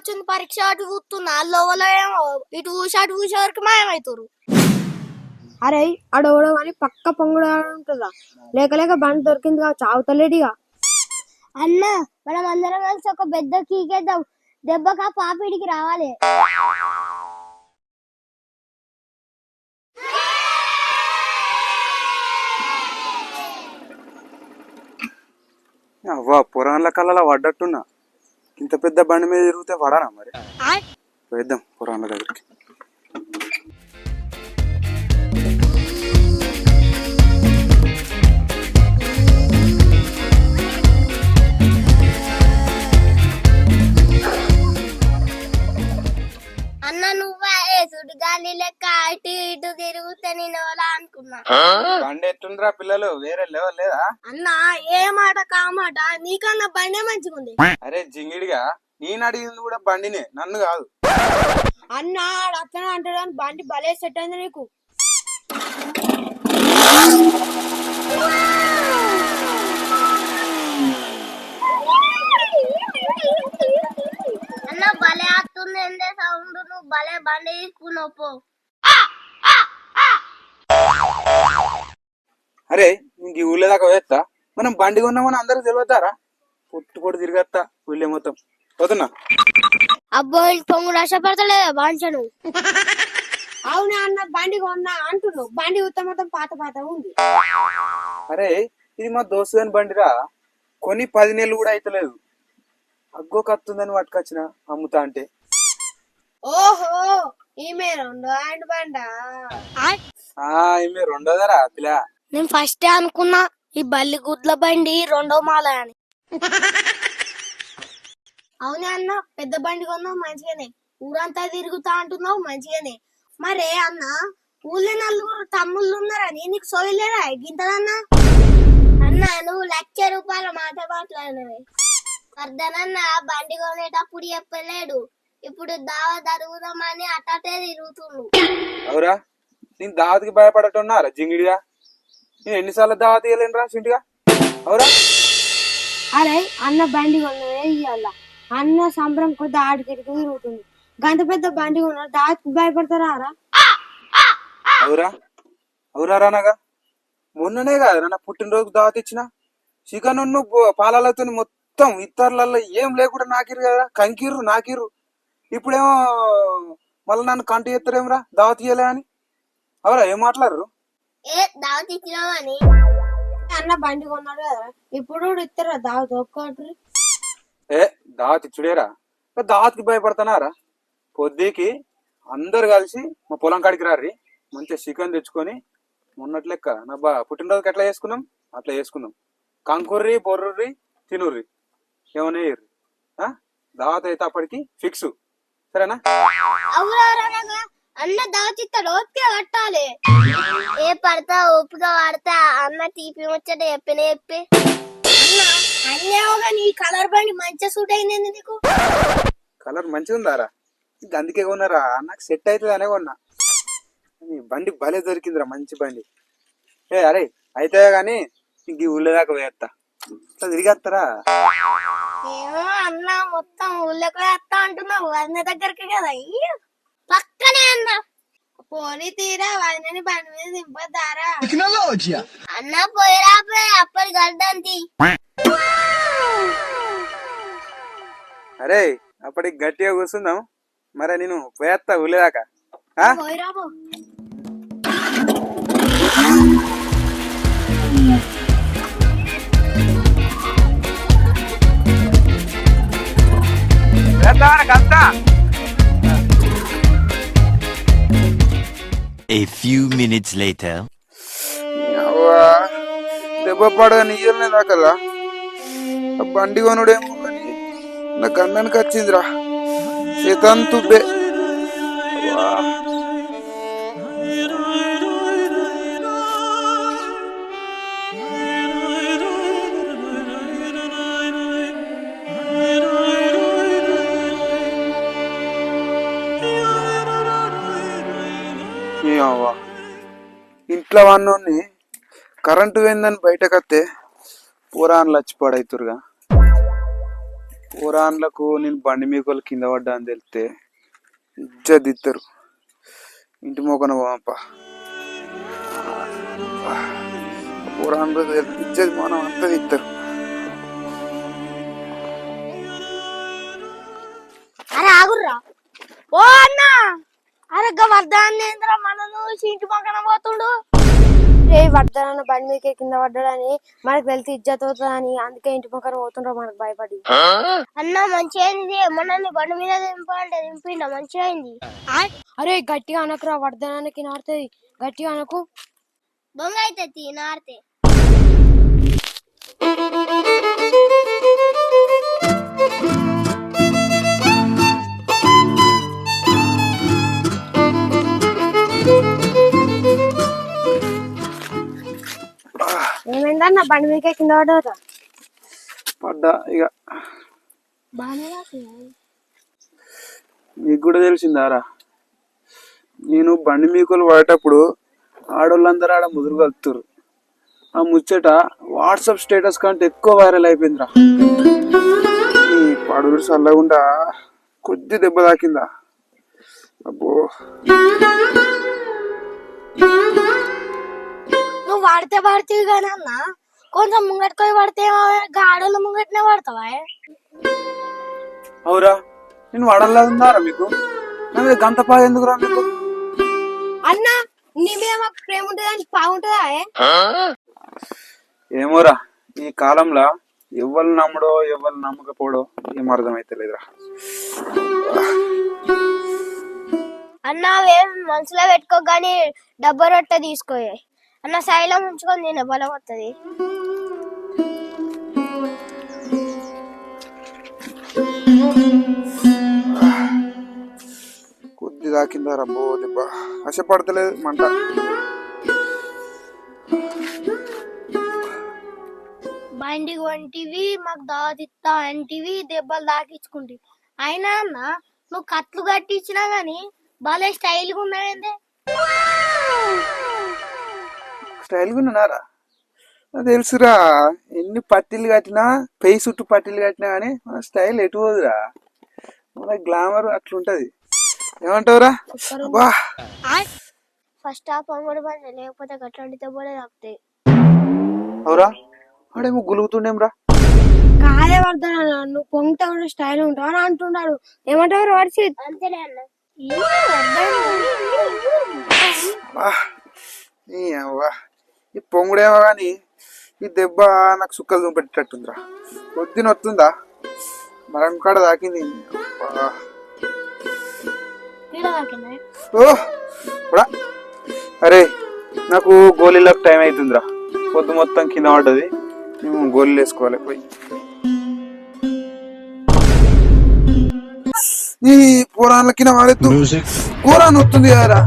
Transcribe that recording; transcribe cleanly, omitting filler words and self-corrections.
వచ్చింది పరీక్ష అటు చూస్తున్నా లోవలో ఏమో ఇటు చూసి అటు చూసే వరకు మాయమవుతారు. అరే అడవడం అని పక్క పొంగుడు ఉంటుందా? లేక లేక బండి దొరికింది కావచ్చు, చావుతలేడిగా. అన్న మనం అందరం కలిసి ఒక పెద్ద కీకేద్దాం, దెబ్బకా పాపిడికి రావాలి. అవ్వా పురాణాల కళ్ళలో పడ్డట్టున్నా. ఇంత పెద్ద బండి మీద తిరిగితే పడానా మరి? వేద్దాం పురాణాల దగ్గరికి. అన్న నువ్వే సుడిగాలి లెక్క అటు ఇటు తిరుగుతే నేను ఎవరా అనుకున్నా. బండి ఎట్టుండ్రా పిల్లలు, వేరే లెవెల్ లేదా? అన్న ఏ మాట కామాట నీకన్నా బండే మంచిగుంది. అరే జింగిడిగా, నేను అడిగింది కూడా బండినే, నన్ను కాదు. అన్న అట్లనే అంటాడు, బండి భలే సెట్ అయింది నీకు. అన్న భలే వస్తుంది ఏందే సౌండ్, నువ్వు భలే బండి తీసుకున్నావు పో. అరే ఇంక ఈ ఊళ్ళో దాకా వేస్తా, మనం బండి కొన్నామని అందరికి తెలియతారా? పొట్టు పొట్టు తిరిగేస్తా ఊళ్ళో మొత్తం. పోతున్నా. అబ్బో పొంగు రసపడతలేదా బాంచను. అవునా అన్న, బండి కొన్నా అంటున్నావు, బండి ఉత్త మొత్తం పాత పాత ఉంది. అరే ఇది మా దోస్తు గాని బండిరా, కొని 10 నెలలు కూడా అయితలేదు. అగ్గో కత్తుందని పట్టుకొచ్చిన అమ్ముతా అంటే. ఓహో ఈమె రెండో హ్యాండ్ బండా? ఈమె రెండోదరా పిల్ల? నేను ఫస్ట్ అనుకున్నా ఈ బల్లి గుడ్ల బండి రెండో మాల అని. అవునే అన్న, పెద్ద బండి కొన్నావు మంచిగానే, ఊరంతా తిరుగుతా అంటున్నావు మంచిగానే. మరే అన్న ఊళ్ళో 4 తమ్ముళ్ళు ఉన్నారని నీకు సోయలేరా గింతదన్నా? అన్న నువ్వు ₹1,00,000 మాట మాట్లాడినవి. వర్ధనన్న బండి కొనేటప్పుడు చెప్పలేడు, ఇప్పుడు దావా జరుగుదామని అట్టే తిరుగుతుండు. అవురా, నేను దావతికి భయపడటున్నారా జింగిడిగా? నేను ఎన్నిసార్లు దావతి ఇవ్వలేనురా చింటిగా? అవురా? అరే అన్న బండి కొన్నదే ఇయ్యాల, అన్న సంబరం కొద్ది ఆడికిడికి తిరుగుతుంది. గంత పెద్ద బండి కొన్నారు, దానికి భయపడతారా రా? అవురా? అవురా రానగా, మొన్ననే కాదు నా పుట్టినరోజు దావతి ఇచ్చిన. చికెన్ పాలలతో మొత్తం ఇతరులలో ఏం లేకుండా నాకిరు కదా, కంకిర్రు నాకిర్రు. ఇప్పుడేమో మళ్ళీ నన్ను కంటి ఎత్తరేమరా దావతి ఇయ్యలే అని. అవురా ఏం మాట్లాడరు? ఏ దావతి ఇచ్చినావని అన్న బండి కొన్నాడు కదా, ఇప్పుడు ఇస్తారా దావత్ ఒక్కటి? ఏ దావతి ఇచ్చుడేరా, దావతికి భయపడతానారా? పొద్దుకి అందరు కలిసి మా పొలం కాడికి రారి, మంచిగా చికెన్ తెచ్చుకొని మొన్నటి లెక్క నా పుట్టినరోజుకి ఎట్లా చేసుకున్నాం అట్లా చేసుకుందాం. కంకుర్రి బొర్రుర్రి తినుర్రి, ఏమన్నా వేయర్రి. దావత్ అయితే అప్పటికి ఫిక్స్, సరేనా? అన్న దావతి ఇస్తాడు, ఓపిక పట్టాలి. ఏ పడతా ఓపిక పడతా అన్న తీపి ముచ్చట చెప్పిన చెప్పి. అన్న అన్నేగా నీ కలర్ బండి మంచిగా సూట్ అయింది నీకు. కలర్ మంచిగా ఉందారా? అందుకే కొన్నారా, నాకు సెట్ అవుతుంది అనే కొన్నా. బండి భలే దొరికిందిరా, మంచి బండి. అరే అయితే గాని ఇంక ఊళ్ళో దాకా వేస్తా, ఇట్లా తిరిగేస్తారా? ఏమో అన్న మొత్తం ఊళ్ళోకి వేస్తా అంటున్నావు, అన్న దగ్గరికి కదా పక్కనే అన్న. పోనీ తీరా వదినని బండి మీద దింపదారా? అన్న పోయిరా పోయి అప్పటి గడ్డంతి. అరే అప్పటికి గట్టిగా కూర్చుందాం, మరి నేను పోయేస్తా ఊళ్ళో దాకా. పోయిరాబో. A few minutes later. దెబ్బ పడగా నీళ్ళనే దాకదా, బండి కొనుడేమో కానీ నా గంధానికి వచ్చిందిరా, చేతంతుబ్బే. ఇంట్లో వాడిని కరెంటు పోయిందని బయటకు వస్తే పూరాన్లు వచ్చి పడవుతురుగా. పురాణులకు నేను బండి మీకోళ్ళు కింద పడ్డా అని తెలిస్తే ఇజ్జత్ ఇస్తారు. ఇంటి మోకన పోప పురాణులకు ఇజ్జత్ మనం అంతా ఇస్తారు. అరే ఆగుర్రా ఓ అన్న. అరే వర్ధనేంద్ర మనను ఇంటి పక్కన పోతుండు. రే వర్ధన బండి మీకే కింద పడ్డాడని మనకు తెలిసి ఇజ్జత్ అవుతుందని అందుకే ఇంటి పక్కన పోతుండ్రా మనకు భయపడి. అన్న మంచిగా అయింది, మొన్న బండి మీద దింపంటే దింపిండ మంచిగా అయింది. అరే గట్టిగా అనకురా, వర్ధనానికి నాడుతుంది. గట్టిగా అనకు, దొంగ అయితే నాడితే. ఏమైందన్న బండి మీకే కింద పడ్డా? పడ్డా ఇక బాగా నీకు కూడా తెలిసిందారా, నేను బండి మీకోలు పడేటప్పుడు ఆడోళ్ళందరూ ఆడ ముదురు కలుపుతారు. ఆ ముచ్చట వాట్సాప్ స్టేటస్ కంటే ఎక్కువ వైరల్ అయిపోయిందిరా. ఈ పడుగురు చల్లకుండా కొద్ది దెబ్బ తాకిందా. అబ్బో నువ్వు వాడితే పడుతుంది కానీ అన్న కొంచెం ముంగట్టుకొని పడితే గాడోళ్ళ ముంగట్నే పడతావా? అవురా, నేను వాడల్లా ఉన్నారా మీకు? నా మీద గంత పాగా ఎందుకురా మీకు? అన్న నీ మీద మాకు ప్రేమ ఉంటుంది బాగుంటుందా? ఏమోరా, ఈ కాలంలో ఎవరు నమ్మడో ఎవరు నమ్మకపోడో ఏం అర్థమైతే లేదురా. అన్న ఏం మనసులో పెట్టుకో గానీ డబ్బా రొట్టె తీసుకోయే అన్న, శైలం ఉంచుకొని తినే బలం వస్తుంది. కొద్ది దాకిందా రబ్బో దెబ్బ, ఆశపడతలేదు మంట. బండికి వంటివి మాకు దాతిస్తా అంటివి, దెబ్బలు దాకించుకుంటివి. అయినా అన్న నువ్వు కట్లు కట్టించినా గాని భలే స్టైల్గా ఉన్నాయండి. స్టైల్గా ఉన్నారా? తెలుసురా, ఎన్ని పట్టీలు కట్టినా పెయి చుట్టూ పట్టీలు కట్టినా కానీ మన స్టైల్ ఎటు పోదురా, మన గ్లామర్ అట్లుంటది. ఏమంటావురా? అబ్బా ఫస్ట్ హాఫ్ అమ్మడి బండి, లేకపోతే గట్లాంటి దెబ్బలే తాకుతాయి. అవురా, ఆడేమో గులుగుతుండేమ్రా. కాదే వర్ధన, నువ్వు పొంగితే కూడా స్టైల్ ఉంటావు అని అంటున్నాడు. ఏమంటావు వర్షి? అంతేనే అన్న. ఈ పొంగుడేమో గాని ఈ దెబ్బ నాకు సుక్కలు చూపెట్టేటట్టుందిరా. పొద్దున వస్తుందా మరం కాడ తాకింది. అరే నాకు గోళీలకు టైం అవుతుందిరా, పొద్దు మొత్తం కింద పడ్డది, మేము గోళీలు వేసుకోవాలి పోయి. ఈ పురాణాల కింద వాడేద్దు, పురాణం వస్తుంది కదరా.